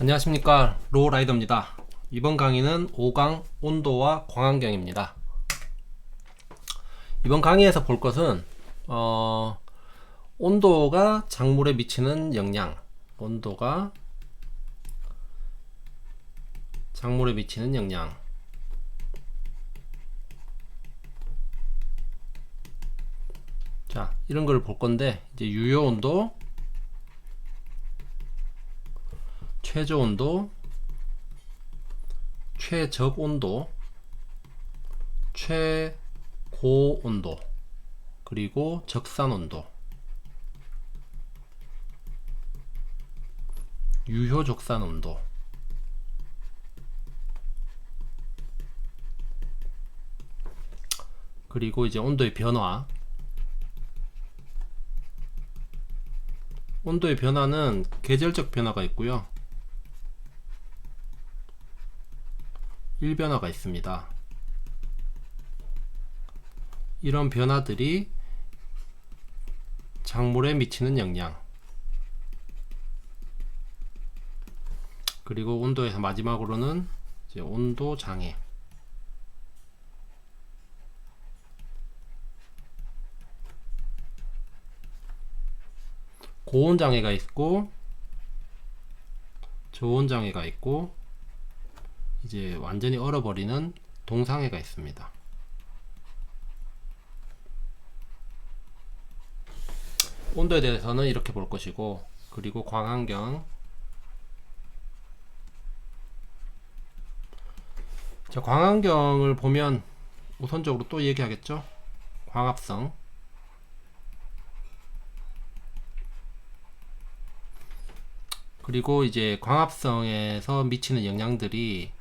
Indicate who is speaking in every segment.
Speaker 1: 안녕하십니까, 로라이더입니다. 이번 강의는 5강 온도와 광환경입니다. 이번 강의에서 볼 것은 온도가 작물에 미치는 영향, 온도가 작물에 미치는 영향, 자, 이런 걸 볼 건데, 이제 유효 온도, 최저 온도, 최적 온도, 최고 온도, 그리고 적산 온도, 유효 적산 온도, 그리고 이제 온도의 변화. 온도의 변화는 계절적 변화가 있고요, 일변화가 있습니다. 이런 변화들이 작물에 미치는 영향, 그리고 온도에서 마지막으로는 이제 온도 장애. 고온 장애가 있고 저온 장애가 있고 이제 완전히 얼어버리는 동상해가 있습니다. 온도에 대해서는 이렇게 볼 것이고, 그리고 광환경. 자, 광환경을 보면 우선적으로 또 얘기하겠죠. 광합성. 그리고 이제 광합성에서 미치는 영향들이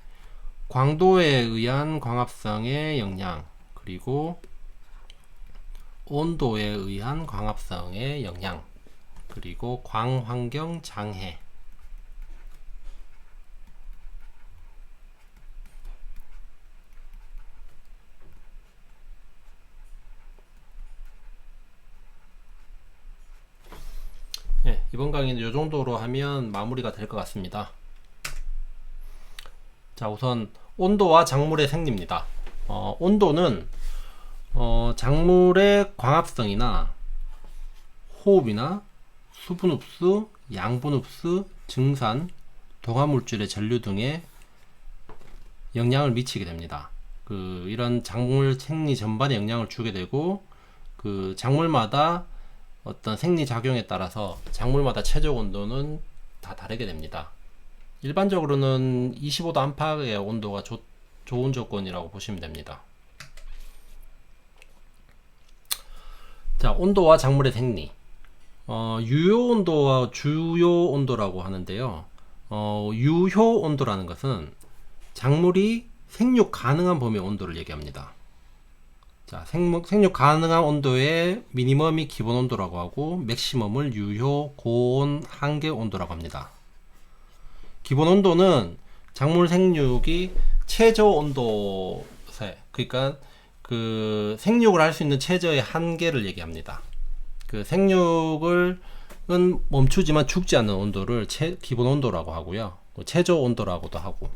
Speaker 1: 광도에 의한 광합성의 영향, 그리고 온도에 의한 광합성의 영향, 그리고 광환경 장애. 네, 이번 강의는 이 정도로 하면 마무리가 될 것 같습니다. 자, 우선 온도와 작물의 생리입니다. 온도는 작물의 광합성이나 호흡이나 수분 흡수, 양분 흡수, 증산, 동화물질의 전류 등에 영향을 미치게 됩니다. 이런 작물 생리 전반에 영향을 주게 되고, 작물마다 어떤 생리 작용에 따라서 작물마다 최저 온도는 다 다르게 됩니다. 일반적으로는 25도 안팎의 온도가 좋은 조건이라고 보시면 됩니다. 자, 온도와 작물의 생리. 유효 온도와 주요 온도라고 하는데요. 유효 온도라는 것은 작물이 생육 가능한 범위의 온도를 얘기합니다. 자, 생육 가능한 온도의 미니멈이 기본 온도라고 하고, 맥시멈을 유효 고온 한계 온도라고 합니다. 기본 온도는 작물 생육이 최저 온도세, 그러니까 생육을 할 수 있는 최저의 한계를 얘기합니다. 생육을 멈추지만 죽지 않는 온도를 기본 온도라고 하고요, 최저 온도라고도 하고,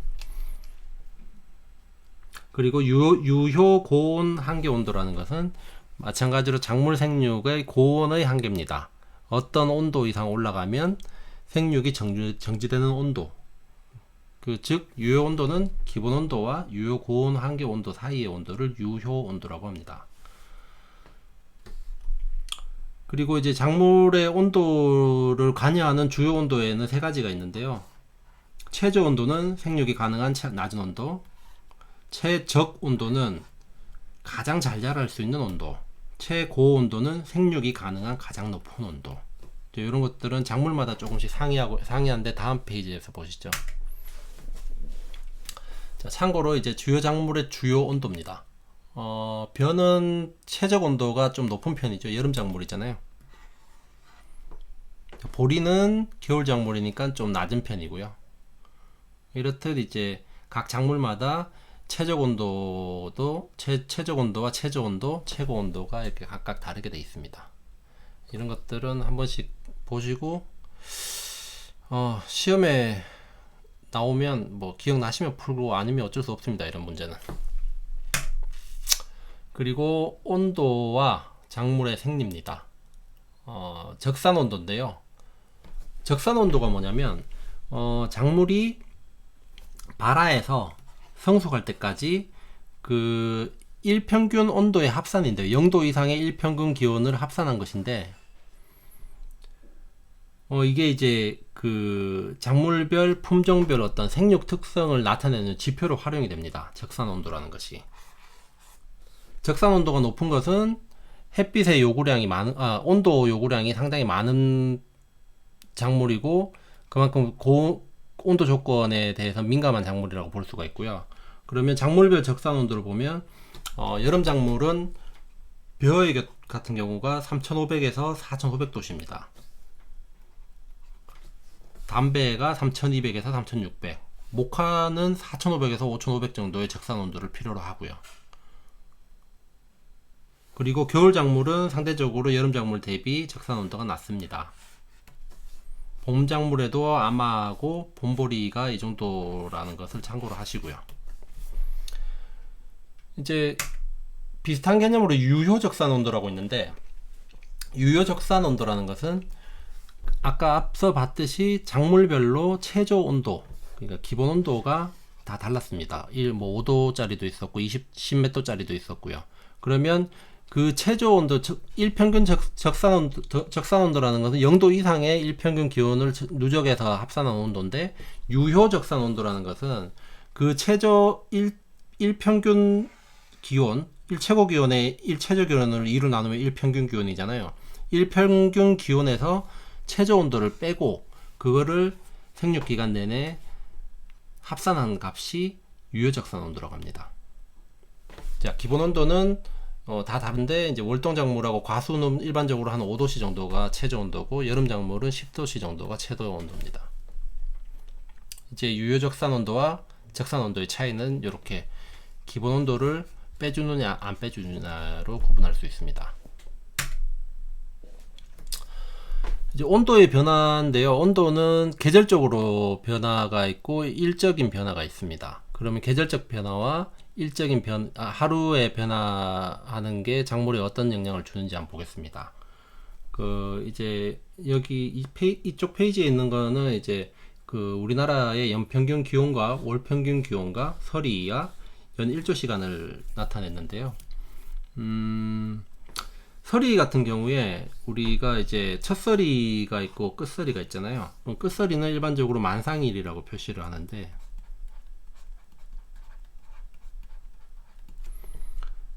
Speaker 1: 그리고 유효 고온 한계 온도라는 것은 마찬가지로 작물 생육의 고온의 한계입니다. 어떤 온도 이상 올라가면 생육이 정지되는 온도, 즉 유효 온도는 기본 온도와 유효 고온 한계 온도 사이의 온도를 유효 온도라고 합니다. 그리고 이제 작물의 온도를 관여하는 주요 온도에는 세 가지가 있는데요. 최저 온도는 생육이 가능한 낮은 온도, 최적 온도는 가장 잘 자랄 수 있는 온도, 최고 온도는 생육이 가능한 가장 높은 온도. 이런 것들은 작물마다 조금씩 상이한데 다음 페이지에서 보시죠. 자, 참고로 이제 주요 작물의 주요 온도입니다. 벼는 최적 온도가 좀 높은 편이죠. 여름 작물이잖아요. 보리는 겨울 작물이니까 좀 낮은 편이고요. 이렇듯 이제 각 작물마다 최적 온도와 최저 온도, 최고 온도가 이렇게 각각 다르게 되어 있습니다. 이런 것들은 한 번씩 보시고 시험에 나오면 뭐 기억나시면 풀고 아니면 어쩔 수 없습니다. 이런 문제는. 그리고 온도와 작물의 생리입니다. 적산 온도인데요. 적산 온도가 뭐냐면 작물이 발화해서 성숙할 때까지 그 일평균 온도의 합산인데요. 0도 이상의 일평균 기온을 합산한 것인데 이게 이제 그 작물별 품종별 어떤 생육 특성을 나타내는 지표로 활용이 됩니다. 적산 온도라는 것이. 적산 온도가 높은 것은 햇빛의 요구량이 온도 요구량이 상당히 많은 작물이고 그만큼 온도 조건에 대해서 민감한 작물이라고 볼 수가 있고요. 그러면 작물별 적산 온도를 보면 여름 작물은 벼의 같은 경우가 3500에서 4500도씨입니다. 담배가 3200에서 3600, 목화는 4500에서 5500 정도의 적산 온도를 필요로 하고요. 그리고 겨울 작물은 상대적으로 여름 작물 대비 적산 온도가 낮습니다. 봄 작물에도 아마하고 봄보리가 이 정도라는 것을 참고로 하시고요. 이제 비슷한 개념으로 유효 적산 온도라고 있는데, 유효 적산 온도라는 것은 아까 앞서 봤듯이 작물별로 최저 온도, 그러니까 기본 온도가 다 달랐습니다. 5도짜리도 있었고 10몇 도짜리도 있었고요. 그러면 그 최저 온도, 일평균 적산 온도라는 것은 0도 이상의 일평균 기온을 누적해서 합산한 온도인데, 유효 적산 온도라는 것은 그 최저 일평균 기온, 최고 기온의 최저 기온을 2로 나누면 일평균 기온이잖아요. 일평균 기온에서 최저 온도를 빼고 그거를 생육 기간 내내 합산한 값이 유효 적산 온도라고 합니다. 자, 기본 온도는 다 다른데, 이제 월동 작물하고 과수는 일반적으로 한 5도씨 정도가 최저 온도고, 여름 작물은 10도씨 정도가 최저 온도입니다. 이제 유효 적산 온도와 적산 온도의 차이는 이렇게 기본 온도를 빼주느냐 안 빼주느냐로 구분할 수 있습니다. 이제 온도의 변화인데요. 온도는 계절적으로 변화가 있고 일적인 변화가 있습니다. 그러면 계절적 변화와 일적인 하루에 변화하는 게 작물에 어떤 영향을 주는지 한번 보겠습니다. 이제 여기 이쪽 페이지에 있는 거는 이제 우리나라의 연평균 기온과 월평균 기온과 서리와 연 일조 시간을 나타냈는데요. 서리 같은 경우에 우리가 이제 첫서리가 있고 끝서리가 있잖아요. 그럼 끝서리는 일반적으로 만상일이라고 표시를 하는데,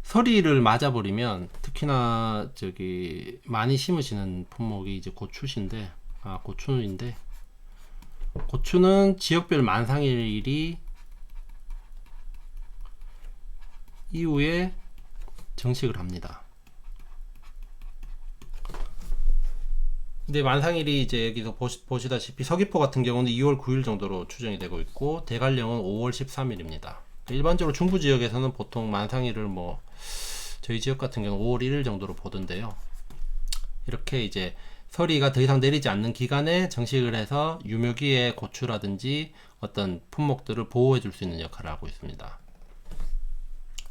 Speaker 1: 서리를 맞아버리면, 특히나 많이 심으시는 품목이 이제 고추인데, 고추는 지역별 만상일이 이후에 정식을 합니다. 근데 만상일이 이제 여기서 보시다시피 서귀포 같은 경우는 2월 9일 정도로 추정이 되고 있고, 대관령은 5월 13일입니다. 일반적으로 중부 지역에서는 보통 만상일을 저희 지역 같은 경우는 5월 1일 정도로 보던데요. 이렇게 이제 서리가 더 이상 내리지 않는 기간에 정식을 해서 유묘기의 고추라든지 어떤 품목들을 보호해 줄 수 있는 역할을 하고 있습니다.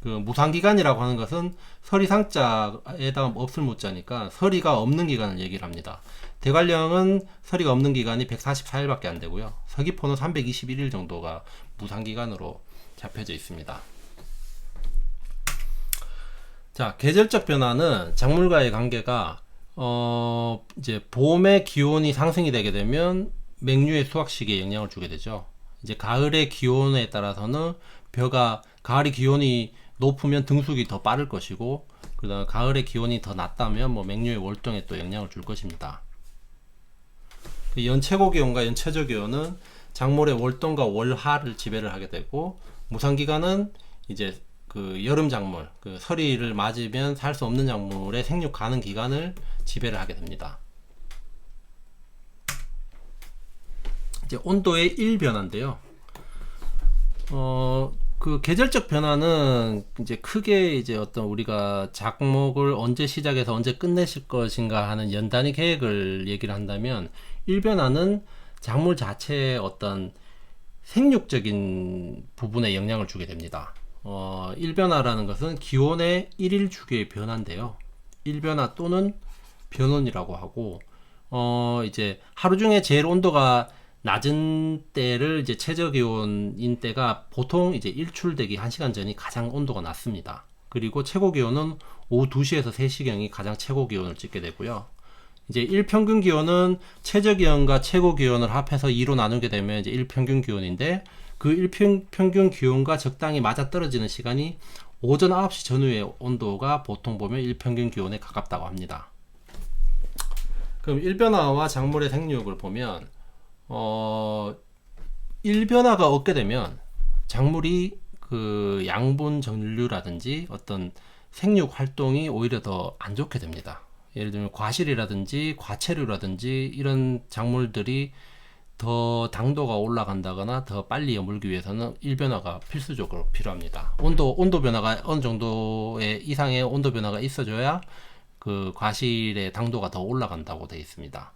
Speaker 1: 무상기간이라고 하는 것은 서리 상자에다가 없을 못자니까 서리가 없는 기간을 얘기를 합니다. 대관령은 서리가 없는 기간이 144일밖에 안 되고요. 서귀포는 321일 정도가 무상기간으로 잡혀져 있습니다. 자, 계절적 변화는 작물과의 관계가 이제 봄에 기온이 상승이 되게 되면 맹류의 수확 시기에 영향을 주게 되죠. 이제 가을의 기온에 따라서는 가을의 기온이 높으면 등숙이 더 빠를 것이고, 그다음 가을의 기온이 더 낮다면 맹류의 월동에 또 영향을 줄 것입니다. 연최고 기온과 연최저 기온은 작물의 월동과 월하를 지배를 하게 되고, 무상기간은 이제 여름 작물, 서리를 맞으면 살 수 없는 작물의 생육 가능 기간을 지배를 하게 됩니다. 이제 온도의 일변화인데요. 계절적 변화는 이제 크게 이제 우리가 작목을 언제 시작해서 언제 끝내실 것인가 하는 연단위 계획을 얘기를 한다면, 일변화는 작물 자체의 어떤 생육적인 부분에 영향을 주게 됩니다. 일변화라는 것은 기온의 일일 주기의 변화인데요. 일변화 또는 변온이라고 하고, 이제 하루 중에 제일 온도가 낮은 때를 이제 최저 기온인 때가 보통 이제 일출되기 1시간 전이 가장 온도가 낮습니다. 그리고 최고 기온은 오후 2시에서 3시경이 가장 최고 기온을 찍게 되고요. 이제 일평균 기온은 최저 기온과 최고 기온을 합해서 2로 나누게 되면 이제 일평균 기온인데, 그 일평균 기온과 적당히 맞아 떨어지는 시간이 오전 9시 전후의 온도가 보통 보면 일평균 기온에 가깝다고 합니다. 그럼 일변화와 작물의 생육을 보면, 일변화가 없게 되면 작물이 그 양분 전류라든지 어떤 생육 활동이 오히려 더 안 좋게 됩니다. 예를 들면 과실이라든지 과체류라든지 이런 작물들이 더 당도가 올라간다거나 더 빨리 여물기 위해서는 일변화가 필수적으로 필요합니다. 온도 변화가 어느 정도의 이상의 온도 변화가 있어줘야 그 과실의 당도가 더 올라간다고 되어 있습니다.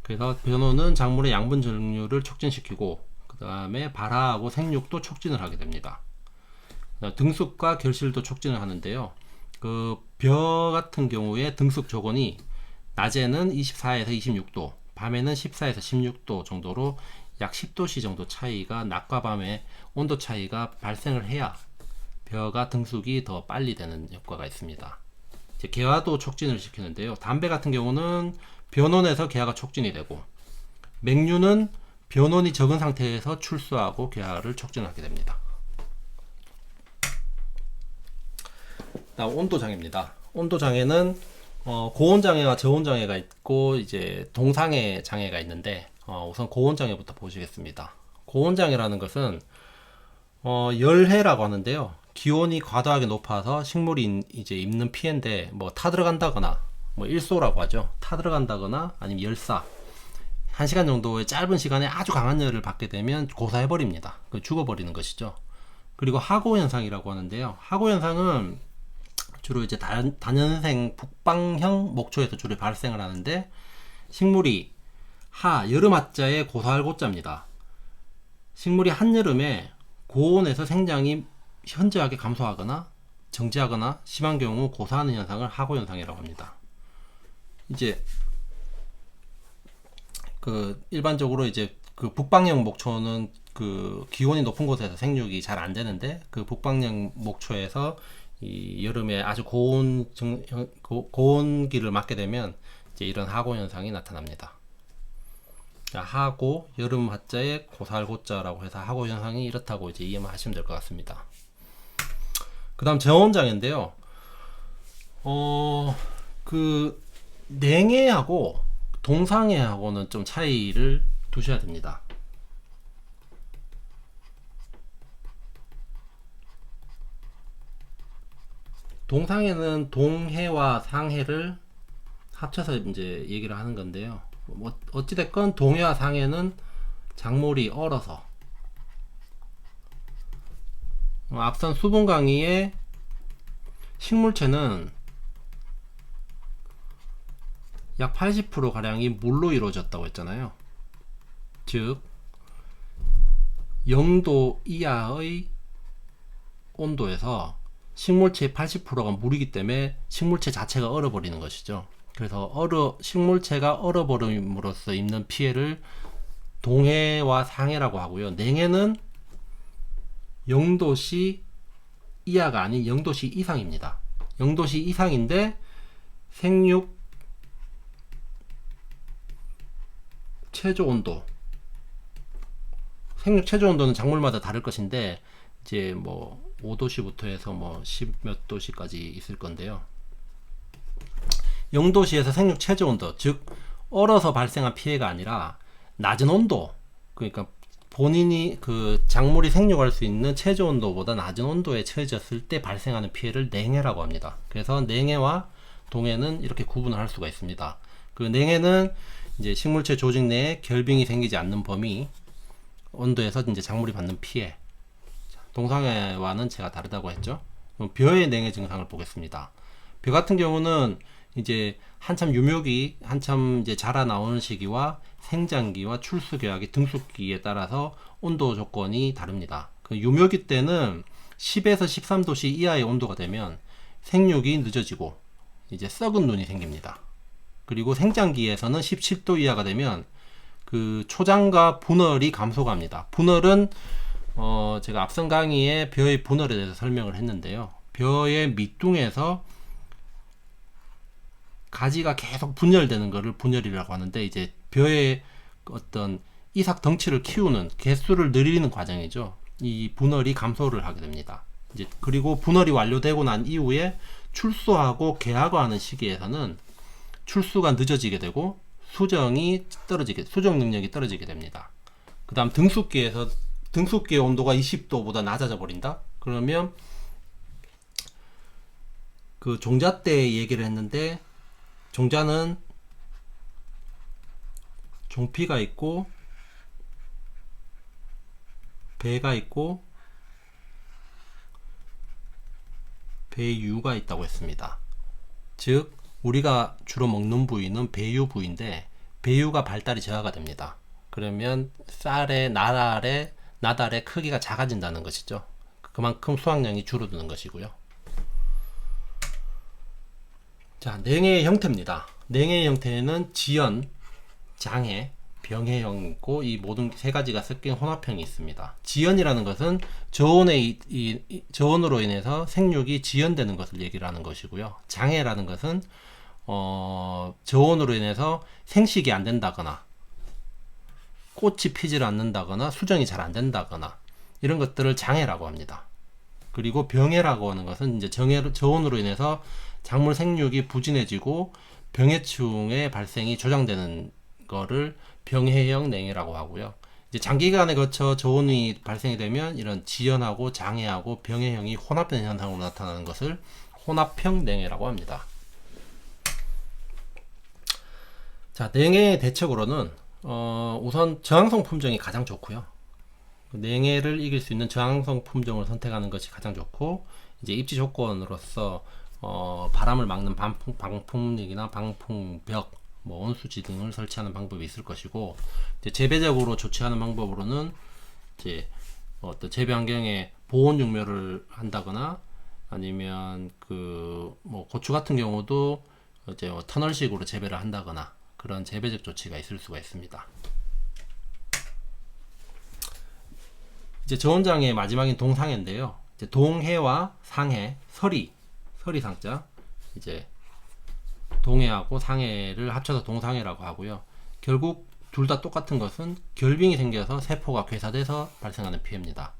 Speaker 1: 그래서 변호는 작물의 양분 전류를 촉진시키고, 그 다음에 발화하고 생육도 촉진을 하게 됩니다. 등숙과 결실도 촉진을 하는데요. 그 벼 같은 경우에 등숙 조건이 낮에는 24에서 26도, 밤에는 14에서 16도 정도로 약 10도씨 정도 차이가, 낮과 밤의 온도 차이가 발생을 해야 벼가 등숙이 더 빨리 되는 효과가 있습니다. 이제 개화도 촉진을 시키는데요. 담배 같은 경우는 변온에서 개화가 촉진이 되고, 맹류는 변온이 적은 상태에서 출수하고 개화를 촉진하게 됩니다. 다음 온도장애입니다. 온도장애는 고온장애와 저온장애가 있고 이제 동상의 장애가 있는데, 우선 고온장애부터 보시겠습니다. 고온장애라는 것은 열해라고 하는데요. 기온이 과도하게 높아서 식물이 이제 입는 피해인데, 뭐 타들어간다거나, 뭐 일소라고 하죠. 타들어간다거나 아니면 열사, 1시간 정도의 짧은 시간에 아주 강한 열을 받게 되면 고사해버립니다. 죽어버리는 것이죠. 그리고 하고현상이라고 하는데요. 하고현상은 주로 이제 단연생 북방형 목초에서 주로 발생을 하는데, 식물이 여름 하자의 고사할 고자입니다. 식물이 한여름에 고온에서 생장이 현저하게 감소하거나 정지하거나 심한 경우 고사하는 현상을 하고현상이라고 합니다. 이제 그 일반적으로 이제 그 북방형 목초는 그 기온이 높은 곳에서 생육이 잘 안 되는데, 그 북방형 목초에서 이 여름에 아주 고온기를 맞게 되면 이제 이런 하고 현상이 나타납니다. 하고 여름 하자에 고사할 고자라고 해서 하고 현상이 이렇다고 이제 이해만 하시면 될 것 같습니다. 그 다음 저온장애인데요. 그 냉해하고 동상해하고는 좀 차이를 두셔야 됩니다. 동상해는 동해와 상해를 합쳐서 이제 얘기를 하는 건데요. 어찌됐건 동해와 상해는 작물이 얼어서, 앞선 수분 강의에 식물체는 약 80% 가량이 물로 이루어졌다고 했잖아요. 즉 0도 이하의 온도에서 식물체의 80%가 물이기 때문에 식물체 자체가 얼어버리는 것이죠. 그래서 식물체가 얼어버림으로써 입는 피해를 동해와 상해라고 하고요. 냉해는 0도씨 이하가 아닌 0도씨 이상입니다. 0도씨 이상인데 생육 최저 온도는 작물마다 다를 것인데, 이제 뭐 5도씨부터 해서 뭐 10몇 도씨까지 있을 건데요. 0도씨에서 생육 최저 온도, 즉 얼어서 발생한 피해가 아니라 낮은 온도, 그러니까 본인이 그 작물이 생육할 수 있는 최저 온도보다 낮은 온도에 처해졌을 때 발생하는 피해를 냉해라고 합니다. 그래서 냉해와 동해는 이렇게 구분을 할 수가 있습니다. 그 냉해는 이제 식물체 조직 내에 결빙이 생기지 않는 범위 온도에서 이제 작물이 받는 피해. 동상해와는 제가 다르다고 했죠. 벼의 냉해 증상을 보겠습니다. 벼 같은 경우는 이제 한참 유묘기 한참 이제 자라 나오는 시기와 생장기와 출수기하기 등수기에 따라서 온도 조건이 다릅니다. 그 유묘기 때는 10에서 13도씨 이하의 온도가 되면 생육이 늦어지고 이제 썩은 눈이 생깁니다. 그리고 생장기에서는 17도 이하가 되면 그 초장과 분열이 감소가 합니다. 분열은 제가 앞선 강의에 벼의 분열에 대해서 설명을 했는데요. 벼의 밑둥에서 가지가 계속 분열되는 것을 분열이라고 하는데, 이제 벼의 어떤 이삭 덩치를 키우는 개수를 늘리는 과정이죠. 이 분열이 감소를 하게 됩니다. 이제 그리고 분열이 완료되고 난 이후에 출수하고 개화하는 시기에서는 출수가 늦어지게 되고 수정 능력이 떨어지게 됩니다. 그 다음 등숙기의 온도가 20도보다 낮아져 버린다? 그러면 그 종자 때 얘기를 했는데, 종자는 종피가 있고 배가 있고 배유가 있다고 했습니다. 즉 우리가 주로 먹는 부위는 배유 부위인데, 배유가 발달이 저하가 됩니다. 그러면 쌀의 나달의 크기가 작아진다는 것이죠. 그만큼 수확량이 줄어드는 것이고요. 자, 냉해의 형태입니다. 냉해의 형태는 지연, 장해, 병해형이 있고, 이 모든 세 가지가 섞인 혼합형이 있습니다. 지연이라는 것은 저온으로 인해서 생육이 지연되는 것을 얘기를 하는 것이고요. 장해라는 것은 저온으로 인해서 생식이 안 된다거나 꽃이 피질 않는다거나 수정이 잘 안 된다거나 이런 것들을 장해라고 합니다. 그리고 병해라고 하는 것은 이제 저온으로 인해서 작물 생육이 부진해지고 병해충의 발생이 조장되는 거를 병해형 냉해라고 하고요. 이제 장기간에 거쳐 저온이 발생이 되면 이런 지연하고 장해하고 병해형이 혼합된 현상으로 나타나는 것을 혼합형 냉해라고 합니다. 자, 냉해의 대책으로는 우선 저항성 품종이 가장 좋고요. 냉해를 이길 수 있는 저항성 품종을 선택하는 것이 가장 좋고, 이제 입지 조건으로서 바람을 막는 방풍릭이나 방풍벽, 온수지 등을 설치하는 방법이 있을 것이고, 이제 재배적으로 조치하는 방법으로는 이제 어떤 재배 환경에 보온 육묘를 한다거나, 아니면 고추 같은 경우도 이제 터널식으로 재배를 한다거나, 그런 재배적 조치가 있을 수가 있습니다. 이제 저온장의 마지막인 동상해인데요. 이제 동해와 상해, 서리상자, 이제 동해하고 상해를 합쳐서 동상해라고 하고요. 결국 둘 다 똑같은 것은 결빙이 생겨서 세포가 괴사돼서 발생하는 피해입니다.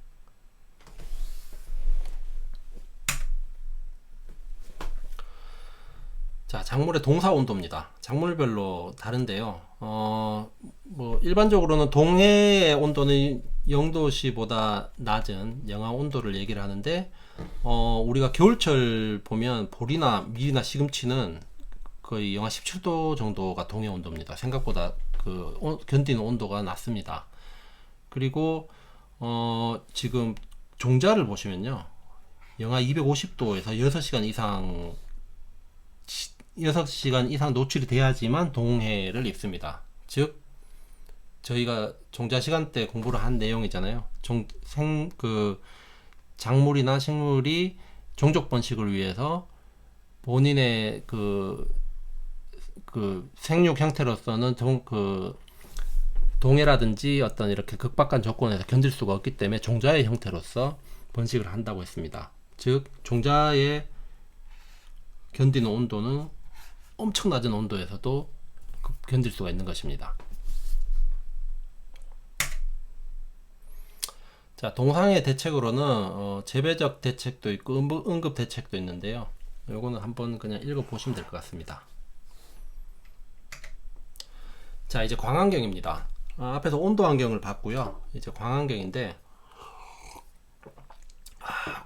Speaker 1: 자, 작물의 동사 온도입니다. 작물별로 다른데요. 일반적으로는 동해의 온도는 0도씨보다 낮은 영하 온도를 얘기를 하는데, 우리가 겨울철 보면 보리나 밀이나 시금치는 거의 영하 17도 정도가 동해 온도입니다. 생각보다 견디는 온도가 낮습니다. 그리고 지금 종자를 보시면요, 영하 250도에서 6시간 이상 노출이 돼야지만 동해를 입습니다. 즉 저희가 종자 시간대 공부를 한 내용이잖아요. 작물이나 식물이 종족 번식을 위해서 본인의 생육 형태로서는 동해라든지 어떤 이렇게 극박한 조건에서 견딜 수가 없기 때문에 종자의 형태로서 번식을 한다고 했습니다. 즉 종자의 견디는 온도는 엄청 낮은 온도에서도 견딜 수가 있는 것입니다. 자, 동상의 대책으로는 재배적 대책도 있고 응급 대책도 있는데요. 요거는 한번 그냥 읽어 보시면 될 것 같습니다. 자, 이제 광환경입니다. 앞에서 온도 환경을 봤고요. 이제 광환경인데,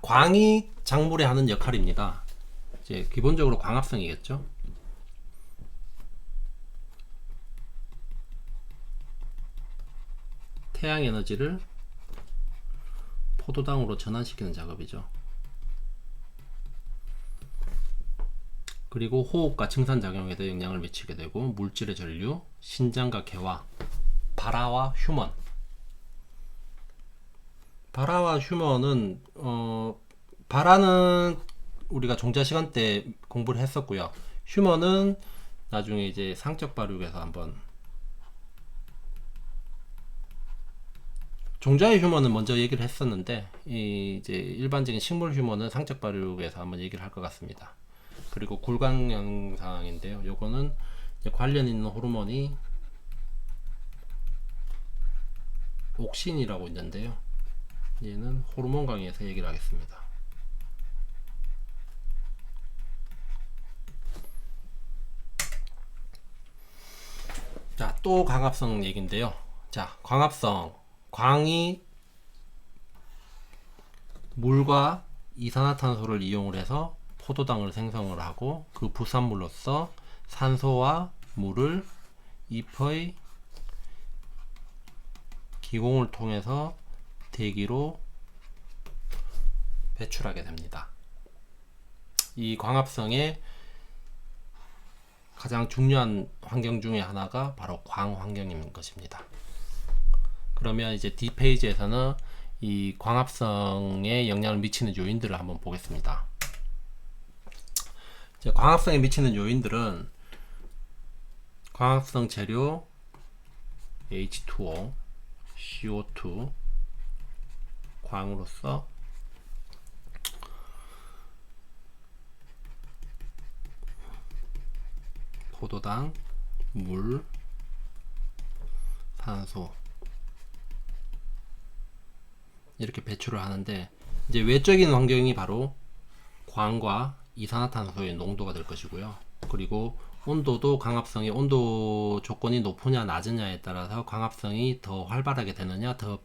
Speaker 1: 광이 작물에 하는 역할입니다. 이제 기본적으로 광합성이겠죠. 태양 에너지를 포도당으로 전환시키는 작업이죠. 그리고 호흡과 증산작용에도 영향을 미치게 되고, 물질의 전류, 신장과 개화, 발화와 휴먼. 발화와 휴먼은 발화는 우리가 종자 시간 때 공부를 했었고요. 휴먼은 나중에 이제 상적 발육에서 한번, 종자의 휴먼은 먼저 얘기를 했었는데 이제 일반적인 식물 휴먼은 상적 발육에서 한번 얘기를 할 것 같습니다. 그리고 굴강 영상인데요. 요거는 관련 있는 호르몬이 옥신이라고 있는데요. 얘는 호르몬 강의에서 얘기를 하겠습니다. 자, 또 광합성 얘기인데요. 자, 광합성. 광이 물과 이산화탄소를 이용을 해서 포도당을 생성을 하고, 그 부산물로서 산소와 물을 잎의 기공을 통해서 대기로 배출하게 됩니다. 이 광합성의 가장 중요한 환경 중에 하나가 바로 광환경인 것입니다. 그러면 이제 D페이지에서는 이 광합성에 영향을 미치는 요인들을 한번 보겠습니다. 이제 광합성에 미치는 요인들은 광합성 재료 H2O, CO2, 광으로서 포도당, 물, 산소 이렇게 배출을 하는데, 이제 외적인 환경이 바로 광과 이산화탄소의 농도가 될 것이고요. 그리고 온도도 광합성의 온도 조건이 높으냐 낮으냐에 따라서 광합성이 더 활발하게 되느냐 더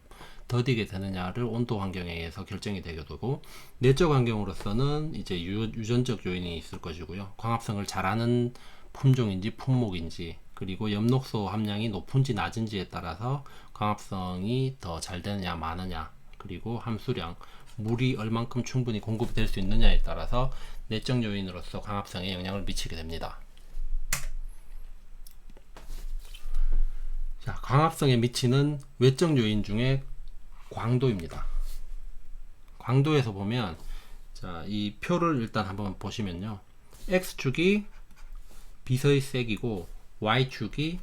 Speaker 1: 더디게 되느냐를 온도 환경에 의해서 결정이 되게 되고, 내적 환경으로서는 이제 유전적 요인이 있을 것이고요. 광합성을 잘하는 품종인지 품목인지, 그리고 엽록소 함량이 높은지 낮은지에 따라서 광합성이 더 잘 되느냐 마느냐, 그리고 함수량, 물이 얼만큼 충분히 공급될 수 있느냐에 따라서 내적 요인으로서 광합성에 영향을 미치게 됩니다. 자, 광합성에 미치는 외적 요인 중에 광도입니다. 광도에서 보면, 자, 이 표를 일단 한번 보시면요. X축이 빛의 색이고 Y축이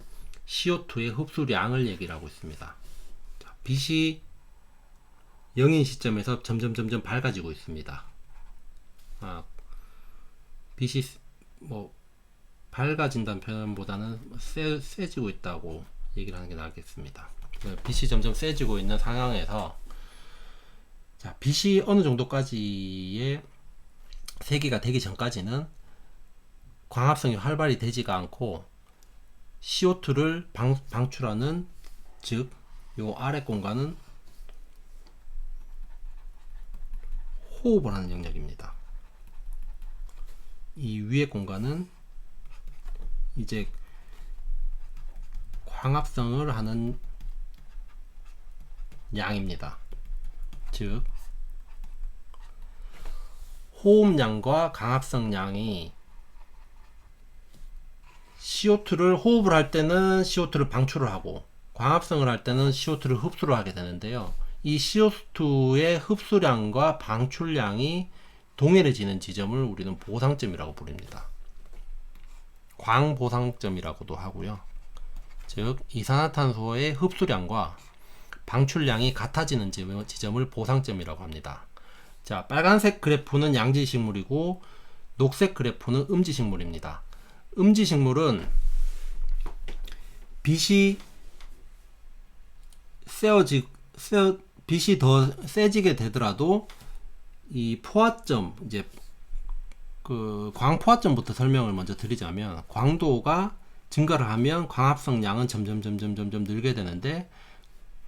Speaker 1: CO2의 흡수량을 얘기를 하고 있습니다. 자, 빛이 0인 시점에서 점점 밝아지고 있습니다. 빛이 뭐 밝아진다는 표현보다는 세지고 있다고 얘기를 하는 게 나겠습니다. 빛이 점점 세지고 있는 상황에서, 자, 빛이 어느 정도까지의 세기가 되기 전까지는 광합성이 활발히 되지가 않고 CO2를 방출하는, 즉 요 아래 공간은 호흡을 하는 영역입니다. 이 위에 공간은 이제 광합성을 하는 양입니다. 즉 호흡량과 광합성량이 CO2를 호흡을 할 때는 CO2를 방출을 하고, 광합성을 할 때는 CO2를 흡수를 하게 되는데요. 이 CO2의 흡수량과 방출량이 동일해지는 지점을 우리는 보상점이라고 부릅니다. 광보상점이라고도 하고요. 즉 이산화탄소의 흡수량과 방출량이 같아지는 지점을 보상점이라고 합니다. 자, 빨간색 그래프는 양지식물이고 녹색 그래프는 음지식물입니다. 음지식물은 빛이 빛이 더 세지게 되더라도 이 포화점, 이제 그 광포화점부터 설명을 먼저 드리자면, 광도가 증가를 하면 광합성 양은 점점 늘게 되는데,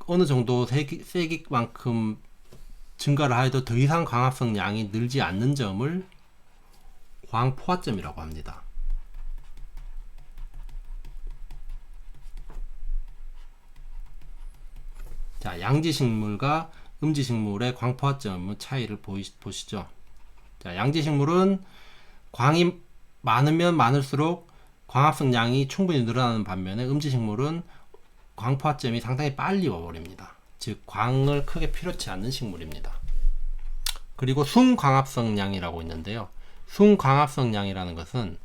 Speaker 1: 어느 정도 세기만큼 증가를 하여도 더 이상 광합성 양이 늘지 않는 점을 광포화점이라고 합니다. 자, 양지식물과 음지식물의 광포화점 차이를 보시죠. 자, 양지식물은 광이 많으면 많을수록 광합성량이 충분히 늘어나는 반면에 음지식물은 광포화점이 상당히 빨리 와버립니다. 즉 광을 크게 필요치 않는 식물입니다. 그리고 순광합성량이라고 있는데요. 순광합성량이라는 것은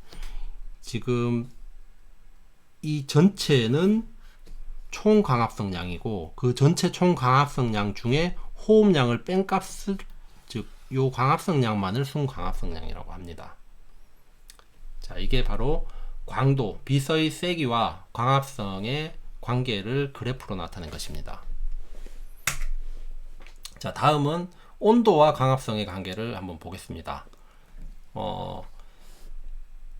Speaker 1: 지금 이 전체는 총광합성량이고 그 전체 총광합성량 중에 호흡량을 뺀 값을, 즉 요 광합성량만을 순광합성량이라고 합니다. 자, 이게 바로 광도, 빛의 세기와 광합성의 관계를 그래프로 나타낸 것입니다. 자, 다음은 온도와 광합성의 관계를 한번 보겠습니다.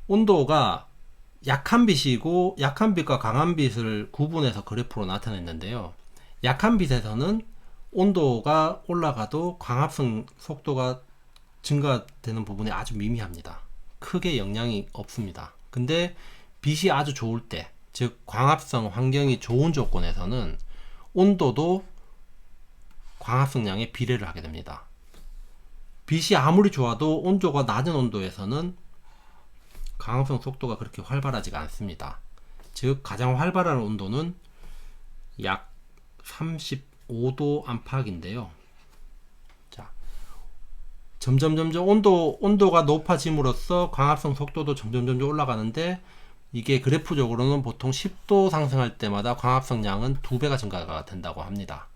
Speaker 1: 온도가 약한 빛이고 약한 빛과 강한 빛을 구분해서 그래프로 나타냈는데요. 약한 빛에서는 온도가 올라가도 광합성 속도가 증가되는 부분이 아주 미미합니다. 크게 영향이 없습니다. 근데 빛이 아주 좋을 때, 즉 광합성 환경이 좋은 조건에서는 온도도 광합성량에 비례를 하게 됩니다. 빛이 아무리 좋아도 온도가 낮은 온도에서는 광합성 속도가 그렇게 활발하지가 않습니다. 즉 가장 활발한 온도는 약 35도 안팎인데요. 자, 점점 온도가 높아짐으로써 광합성 속도도 점점 올라가는데, 이게 그래프적으로는 보통 10도 상승할 때마다 광합성량은 2배가 증가가 된다고 합니다.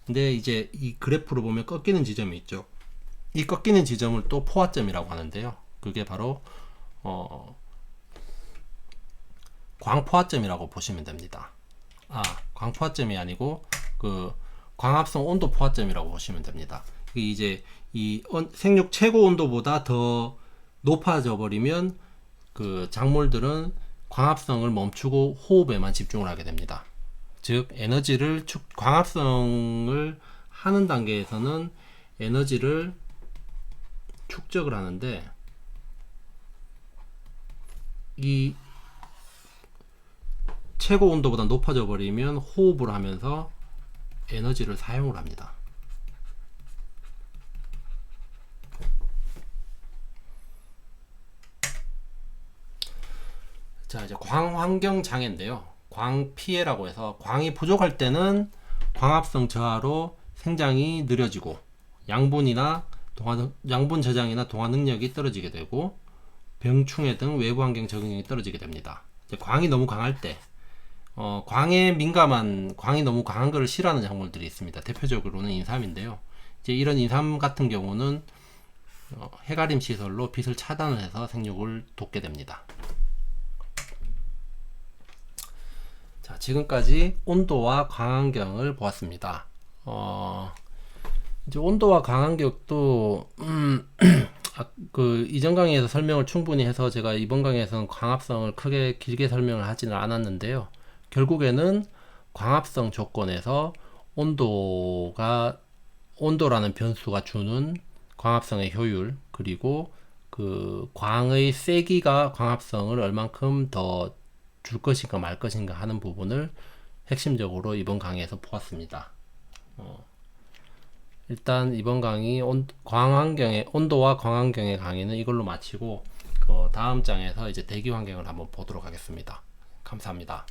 Speaker 1: 근데 이제 이 그래프로 보면 꺾이는 지점이 있죠. 이 꺾이는 지점을 또 포화점이라고 하는데요. 그게 바로 광포화점이라고 보시면 됩니다. 광포화점이 아니고 그 광합성 온도 포화점이라고 보시면 됩니다. 이제 이 생육 최고 온도보다 더 높아져 버리면 그 작물들은 광합성을 멈추고 호흡에만 집중을 하게 됩니다. 즉 에너지를 광합성을 하는 단계에서는 에너지를 축적을 하는데, 이 최고 온도보다 높아져 버리면 호흡을 하면서 에너지를 사용을 합니다. 자, 이제 광환경 장애인데요. 광피해라고 해서 광이 부족할 때는 광합성 저하로 생장이 느려지고 양분 저장이나 동화 능력이 떨어지게 되고 병충해 등 외부 환경 적응력이 떨어지게 됩니다. 이제 광이 너무 강할 때, 광에 민감한, 광이 너무 강한 것을 싫어하는 작물들이 있습니다. 대표적으로는 인삼인데요. 이제 이런 인삼 같은 경우는 해가림 시설로 빛을 차단을 해서 생육을 돕게 됩니다. 자, 지금까지 온도와 광환경을 보았습니다. 이제 온도와 광환경도 그 이전 강의에서 설명을 충분히 해서 제가 이번 강의에서는 광합성을 크게 길게 설명을 하지는 않았는데요. 결국에는 광합성 조건에서 온도라는 변수가 주는 광합성의 효율, 그리고 그 광의 세기가 광합성을 얼만큼 더 줄 것인가 말 것인가 하는 부분을 핵심적으로 이번 강의에서 보았습니다. 일단 이번 강의 온도와 광환경의 강의는 이걸로 마치고, 다음 장에서 이제 대기 환경을 한번 보도록 하겠습니다. 감사합니다.